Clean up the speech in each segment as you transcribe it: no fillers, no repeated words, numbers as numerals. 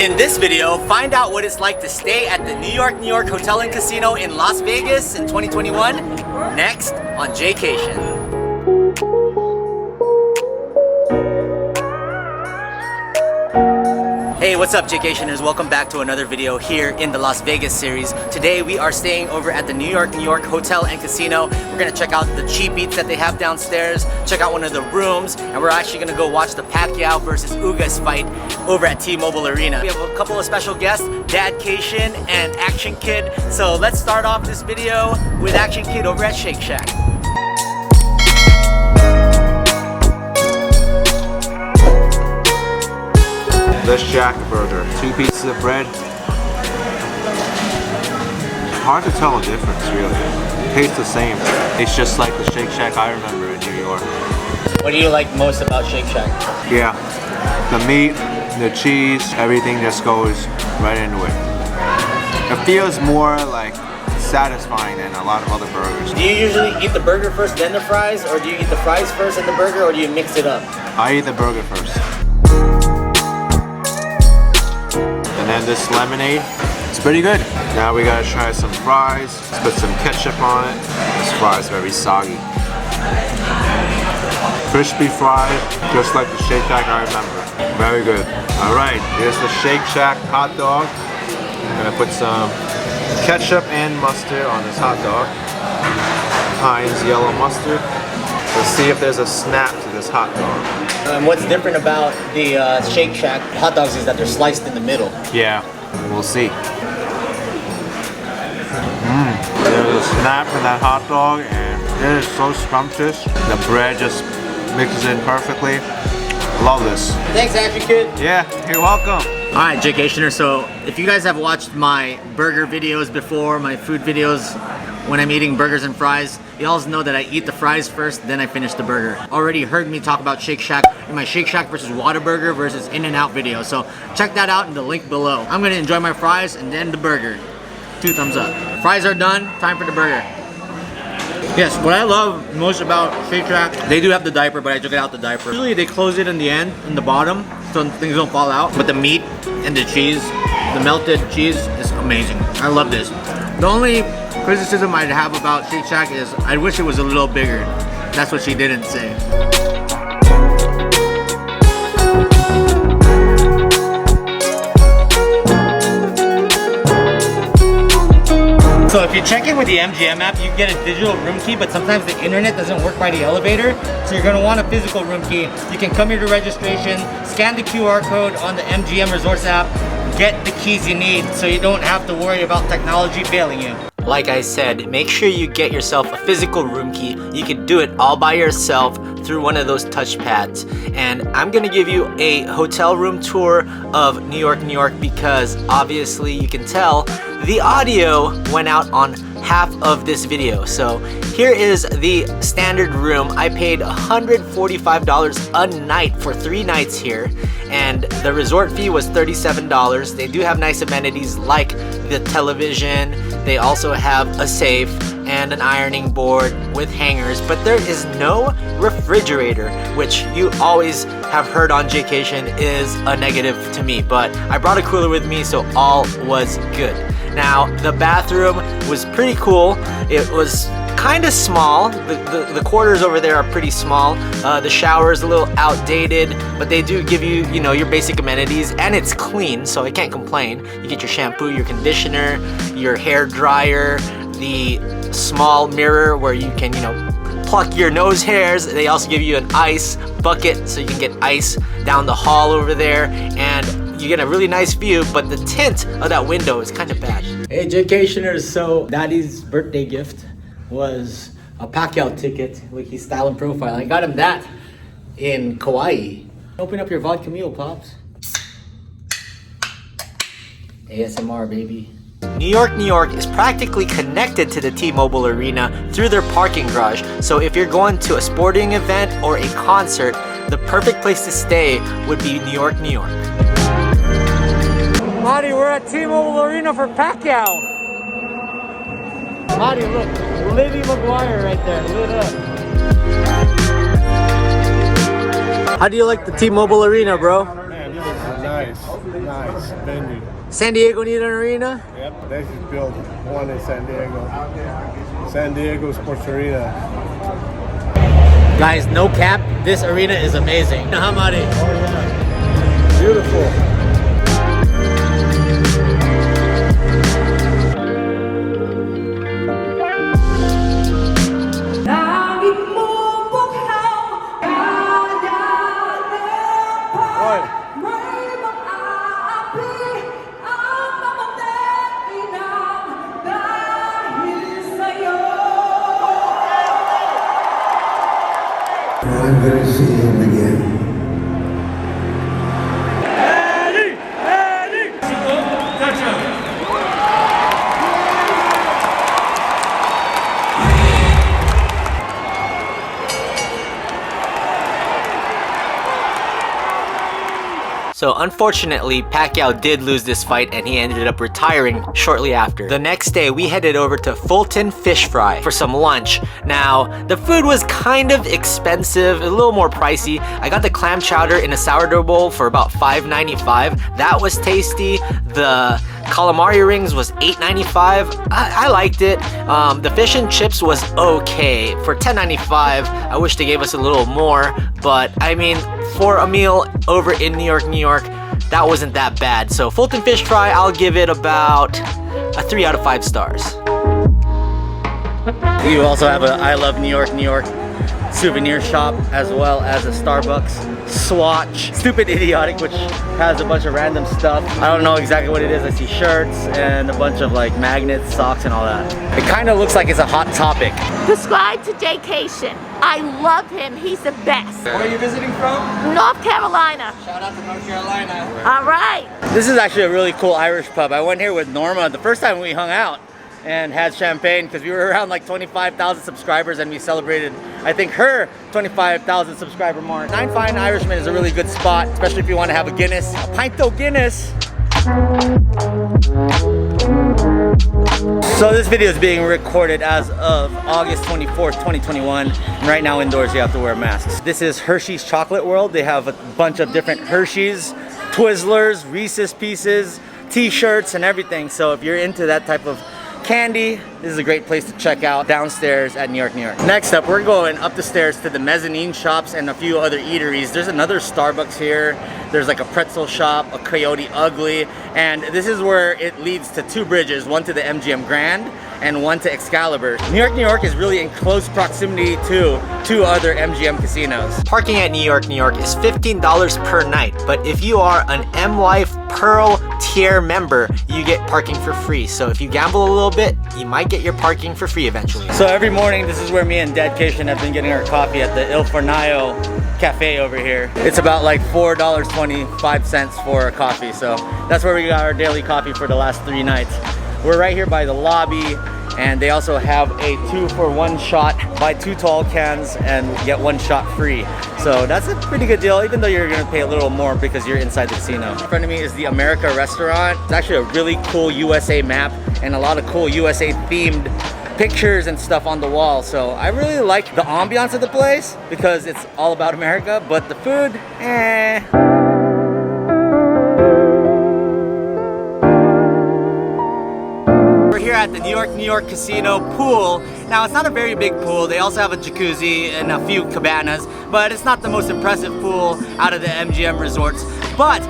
In this video, find out what it's like to stay at the New York Hotel and Casino in Las Vegas in 2021, next on Jaycation. Hey, what's up, Jaycationers? Welcome back to another video here in the Las Vegas series. Today we are staying over at the New York Hotel and Casino. We're gonna check out the cheap eats that they have downstairs, check out one of the rooms, and we're actually gonna go watch the Pacquiao versus Ugas fight over at T-Mobile Arena. We have a couple of special guests, Jaydaheat and Action Kid. So let's start off this video with Action Kid over at Shake Shack. The Shack Burger. 2 pieces of bread. Hard to tell the difference, really. It tastes the same. It's just like the Shake Shack I remember in New York. What do you like most about Shake Shack? Yeah, the meat, the cheese, everything just goes right into it. It feels more like satisfying than a lot of other burgers. Do you usually eat the burger first, then the fries? Or do you eat the fries first and the burger, or do you mix it up? I eat the burger first. And then this lemonade, it's pretty good. Now we gotta try some fries. Let's put some ketchup on it. This fry is very soggy. Crispy fried, just like the Shake Shack I remember. Very good. All right, here's the Shake Shack hot dog. I'm gonna put some ketchup and mustard on this hot dog. Heinz yellow mustard. Let's see if there's a snap to this hot dog. And what's different about the Shake Shack hot dogs is that they're sliced in the middle. Yeah, we'll see. There's a snap in that hot dog and it is so scrumptious. The bread just mixes in perfectly. Love this. Thanks, Action Kid. Yeah, you're welcome. Alright, Jaycationer, so if you guys have watched my burger videos before, my food videos when I'm eating burgers and fries, you all know that I eat the fries first, then I finish the burger. Already heard me talk about Shake Shack in my Shake Shack versus Whataburger versus In-N-Out video, so check that out in the link below. I'm gonna enjoy my fries and then the burger. 2 thumbs up. Fries are done, time for the burger. Yes, what I love most about Shake Shack, they do have the diaper, but I took it out the diaper. Usually they close it in the end, in the bottom, so things don't fall out. But the meat and the cheese, the melted cheese is amazing. I love this. The only criticism I'd have about Shake Shack is I wish it was a little bigger. That's what she didn't say. So if you check in with the MGM app, you get a digital room key, but sometimes the internet doesn't work by the elevator. So you're gonna want a physical room key. You can come here to registration, scan the QR code on the MGM Resorts app, get the keys you need so you don't have to worry about technology failing you. Like I said, make sure you get yourself a physical room key. You can do it all by yourself through one of those touch pads. And I'm gonna give you a hotel room tour of New York because obviously you can tell the audio went out on half of this video. So here is the standard room. I paid $145 a night for 3 nights here, and the resort fee was $37. They do have nice amenities like the television. They also have a safe and an ironing board with hangers, but there is no refrigerator, which you always have heard on Jaycation is a negative to me, but I brought a cooler with me, so all was good. Now, the bathroom was pretty cool. It was kind of small. The quarters over there are pretty small. The shower is a little outdated, but they do give you, you know, your basic amenities, and it's clean, so I can't complain. You get your shampoo, your conditioner, your hair dryer, the small mirror where you can, you know, pluck your nose hairs. They also give you an ice bucket so you can get ice down the hall over there, and you get a really nice view, but the tint of that window is kind of bad. Hey, Jaycationers, so Daddy's birthday gift was a Pacquiao ticket with his style and profile. I got him that in Kauai. Open up your vodka mule, Pops. ASMR, baby. New York is practically connected to the T-Mobile Arena through their parking garage. So if you're going to a sporting event or a concert, the perfect place to stay would be New York. Marty, we're at T-Mobile Arena for Pacquiao. Marty, look, Livy McGuire right there, lit up. How do you like the T-Mobile Arena, bro? Man, you look Nice venue. San Diego need an arena? Yep, they should build one in San Diego. San Diego Sports Arena. Guys, no cap, this arena is amazing. How about it? Oh yeah, beautiful. I'm going to see him again. So unfortunately, Pacquiao did lose this fight and he ended up retiring shortly after. The next day, we headed over to Fulton Fish Fry for some lunch. Now, the food was kind of expensive, a little more pricey. I got the clam chowder in a sourdough bowl for about $5.95. That was tasty. The calamari rings was $8.95. I liked it. The fish and chips was okay. For $10.95, I wish they gave us a little more, but I mean, for a meal over in New York, that wasn't that bad. So Fulton Fish Fry, I'll give it about a 3 out of 5 stars. You also have a I Love New York souvenir shop, as well as a Starbucks, Swatch, Stupid Idiotic, which has a bunch of random stuff. I don't know exactly what it is. I see shirts and a bunch of like magnets, socks, and all that. It kind of looks like it's a hot topic. Subscribe to Jaycation. I love him. He's the best. Where are you visiting from? North Carolina. Shout out to North Carolina. All right. This is actually a really cool Irish pub. I went here with Norma the first time we hung out and had champagne because we were around like 25,000 subscribers and we celebrated, I think, her 25,000 subscriber mark. Nine Fine Irishman is a really good spot, especially if you want to have a Guinness. A Pinto Guinness. So this video is being recorded as of August 24th, 2021. And right now indoors you have to wear masks. This is Hershey's Chocolate World. They have a bunch of different Hershey's, Twizzlers, Reese's Pieces, t-shirts and everything. So if you're into that type of candy, this is a great place to check out downstairs at New York. Next up, we're going up the stairs to the mezzanine shops and a few other eateries. There's another Starbucks here. There's like a pretzel shop, a Coyote Ugly, and this is where it leads to 2 bridges, one to the MGM Grand and one to Excalibur. New York is really in close proximity to 2 other MGM casinos. Parking at New York is $15 per night, but if you are an M Life Pearl tier member, you get parking for free. So if you gamble a little bit, you might get your parking for free eventually. So every morning, this is where me and Jaycation have been getting our coffee at the Il Fornaio cafe over here. It's about like $4.25 for a coffee. So that's where we got our daily coffee for the last 3 nights. We're right here by the lobby, and they also have a 2-for-1 shot. Buy 2 tall cans and get 1 shot free. So that's a pretty good deal, even though you're gonna pay a little more because you're inside the casino. In front of me is the America restaurant. It's actually a really cool USA map and a lot of cool USA themed pictures and stuff on the wall. So I really like the ambiance of the place because it's all about America, but the food, eh. Here at the New York Casino pool. Now it's not a very big pool. They also have a jacuzzi and a few cabanas, but it's not the most impressive pool out of the MGM resorts. But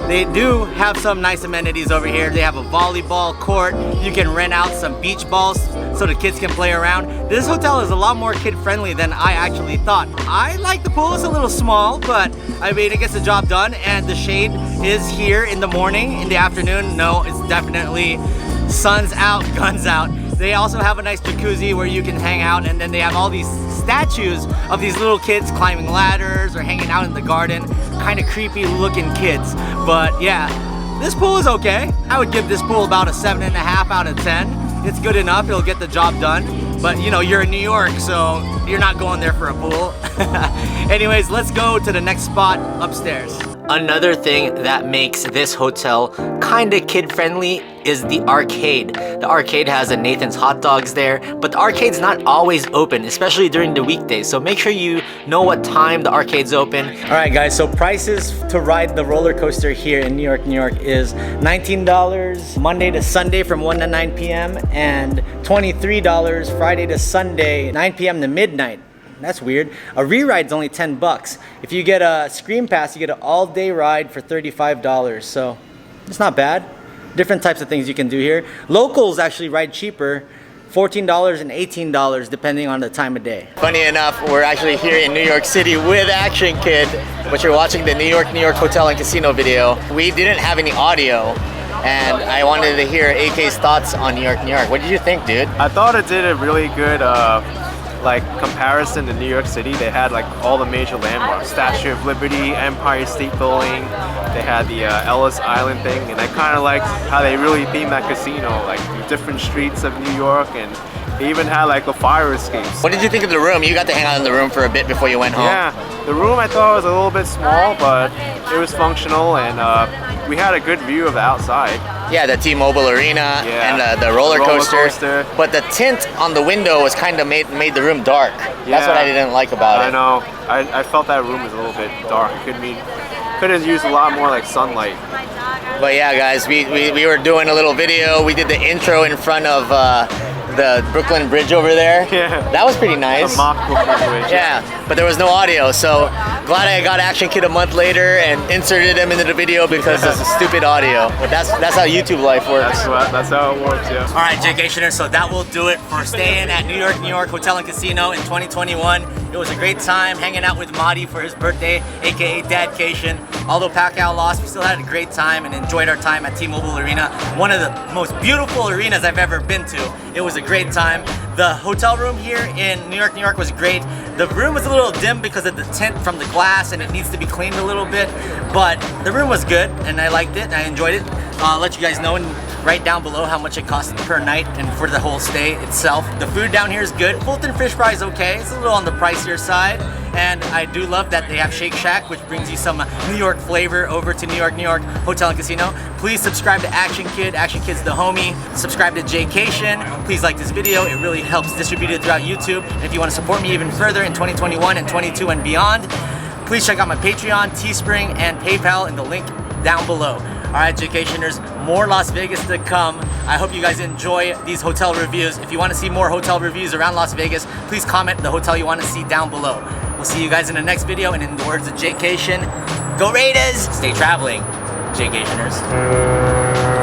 they do have some nice amenities over here. They have a volleyball court. You can rent out some beach balls so the kids can play around. This hotel is a lot more kid friendly than I actually thought. I like the pool. It's a little small, but I mean, it gets the job done. And the shade is here in the morning. In the afternoon, no, it's definitely sun's out, guns out. They also have a nice jacuzzi where you can hang out, and then they have all these statues of these little kids climbing ladders or hanging out in the garden. Kind of creepy looking kids. But yeah, this pool is okay. I would give this pool about a 7.5 out of 10. It's good enough, it'll get the job done. But you know, you're in New York, so you're not going there for a pool. Anyways, let's go to the next spot upstairs. Another thing that makes this hotel kinda kid-friendly is the arcade. The arcade has a Nathan's Hot Dogs there, but the arcade's not always open, especially during the weekdays. So make sure you know what time the arcade's open. All right, guys, so prices to ride the roller coaster here in New York is $19 Monday to Sunday from 1 to 9 p.m. and $23 Friday to Sunday, 9 p.m. to midnight. That's weird. A re-ride's only 10 bucks. If you get a Scream Pass, you get an all-day ride for $35. So it's not bad. Different types of things you can do here. Locals actually ride cheaper, $14 and $18 depending on the time of day. Funny enough, we're actually here in New York City with Action Kid, but you're watching the New York Hotel and Casino video. We didn't have any audio, and I wanted to hear AK's thoughts on New York. What did you think, dude? I thought it did a really good like comparison to New York City. They had like all the major landmarks, Statue of Liberty, Empire State Building. They had the Ellis Island thing, and I kind of liked how they really themed that casino, like the different streets of New York, and they even had like a fire escapes. What did you think of the room? You got to hang out in the room for a bit before you went home. Yeah, the room I thought was a little bit small, but it was functional, and we had a good view of the outside. Yeah, the T-Mobile Arena and the roller coaster. But the tint on the window was kind of made the room dark. That's what I didn't like about it. I know. I felt that room was a little bit dark. It could have used a lot more like sunlight. But yeah, guys, we were doing a little video. We did the intro in front of the Brooklyn Bridge over there. Yeah. That was pretty nice. The mock Brooklyn Bridge. Yeah, but there was no audio, so glad I got Action Kid a month later and inserted him into the video because it's a stupid audio. But that's how YouTube life works. That's how it works, yeah. All right, Jaycationers, so that will do it for staying at New York Hotel and Casino in 2021. It was a great time hanging out with Marty for his birthday, aka Dadcation. Although Pacquiao lost, we still had a great time and enjoyed our time at T-Mobile Arena, one of the most beautiful arenas I've ever been to. It was a great time. The hotel room here in New York was great. The room was a little dim because of the tint from the glass and it needs to be cleaned a little bit, but the room was good and I liked it and I enjoyed it. I'll let you guys know right down below how much it costs per night and for the whole stay itself. The food down here is good. Fulton Fish Fry is okay. It's a little on the pricier side. And I do love that they have Shake Shack, which brings you some New York flavor over to New York Hotel and Casino. Please subscribe to Action Kid. Action Kid's the homie. Subscribe to Jaycation. Please like this video. It really helps distribute it throughout YouTube. And if you want to support me even further in 2021 and 22 and beyond, please check out my Patreon, Teespring, and PayPal in the link down below. All right, Jaycationers, more Las Vegas to come. I hope you guys enjoy these hotel reviews. If you want to see more hotel reviews around Las Vegas, please comment the hotel you want to see down below. We'll see you guys in the next video, and in the words of Jaycation, go Raiders! Stay traveling, Jaycationers.